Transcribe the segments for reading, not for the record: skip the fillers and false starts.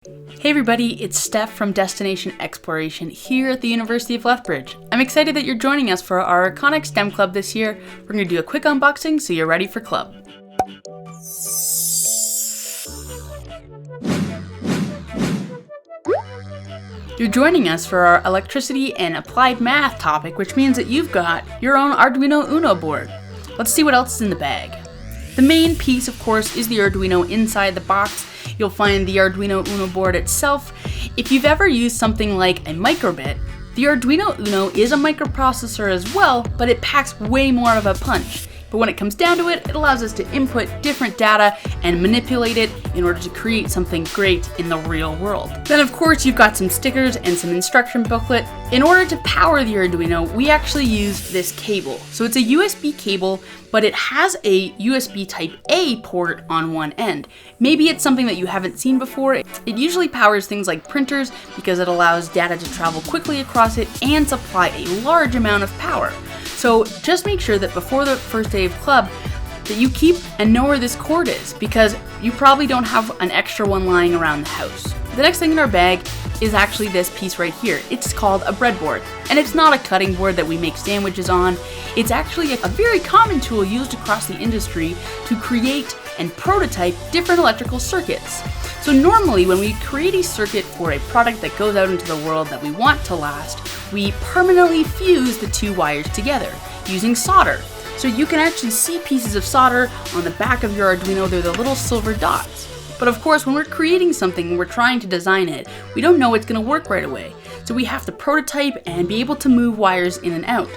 Hey everybody, it's Steph from Destination Exploration here at the University of Lethbridge. I'm excited that you're joining us for our Arconic STEM Club this year. We're going to do a quick unboxing so you're ready for club. You're joining us for our electricity and applied math topic, which means that you've got your own Arduino Uno board. Let's see what else is in the bag. The main piece, of course, is the Arduino inside the box. You'll find the Arduino Uno board itself. If you've ever used something like a microbit, the Arduino Uno is a microprocessor as well, but it packs way more of a punch. But when it comes down to it, it allows us to input different data and manipulate it in order to create something great in the real world. Then of course you've got some stickers and some instruction booklet. In order to power the Arduino, we actually use this cable. So it's a USB cable, but it has a USB type A port on one end. Maybe it's something that you haven't seen before. It usually powers things like printers because it allows data to travel quickly across it and supply a large amount of power. So just make sure that before the first day of club that you keep and know where this cord is, because you probably don't have an extra one lying around the house. The next thing in our bag is actually this piece right here. It's called a breadboard, and it's not a cutting board that we make sandwiches on. It's actually a very common tool used across the industry to create and prototype different electrical circuits. So normally when we create a circuit for a product that goes out into the world that we want to last, we permanently fuse the two wires together using solder. So you can actually see pieces of solder on the back of your Arduino. They're the little silver dots. But of course, when we're creating something and we're trying to design it, we don't know it's going to work right away. So we have to prototype and be able to move wires in and out.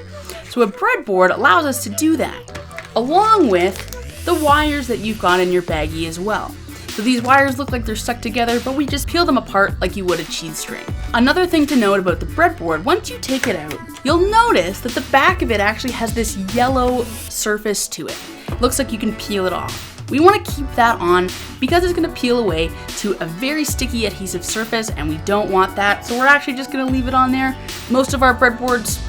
So a breadboard allows us to do that, along with the wires that you've got in your baggie as well. So these wires look like they're stuck together, but we just peel them apart like you would a cheese string. Another thing to note about the breadboard, once you take it out, you'll notice that the back of it actually has this yellow surface to it. Looks like you can peel it off. We want to keep that on because it's going to peel away to a very sticky adhesive surface, and we don't want that, so we're actually just going to leave it on there. Most of our breadboards,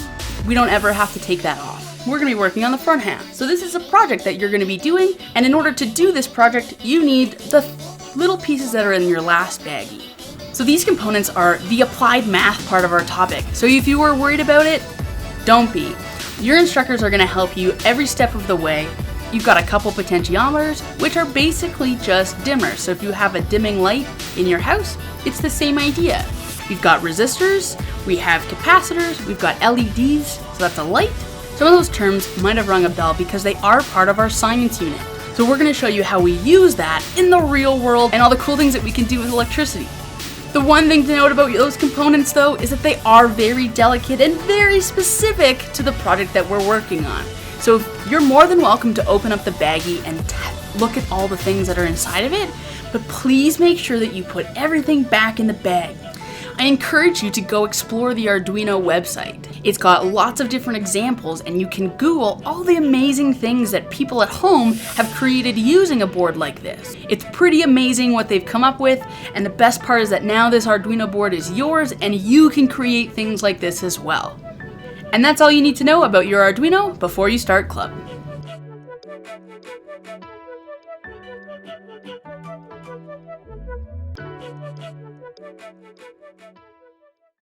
we don't ever have to take that off. We're going to be working on the front half. So this is a project that you're going to be doing, and in order to do this project, you need the little pieces that are in your last baggie. So these components are the applied math part of our topic. So if you were worried about it, don't be. Your instructors are going to help you every step of the way. You've got a couple potentiometers, which are basically just dimmers. So if you have a dimming light in your house, it's the same idea. We've got resistors, we have capacitors, we've got LEDs, so that's a light. Some of those terms might have rung a bell because they are part of our science unit. So we're going to show you how we use that in the real world and all the cool things that we can do with electricity. The one thing to note about those components though is that they are very delicate and very specific to the project that we're working on. So you're more than welcome to open up the baggie and look at all the things that are inside of it, but please make sure that you put everything back in the bag. I encourage you to go explore the Arduino website. It's got lots of different examples, and you can Google all the amazing things that people at home have created using a board like this. It's pretty amazing what they've come up with, and the best part is that now this Arduino board is yours and you can create things like this as well. And that's all you need to know about your Arduino before you start club.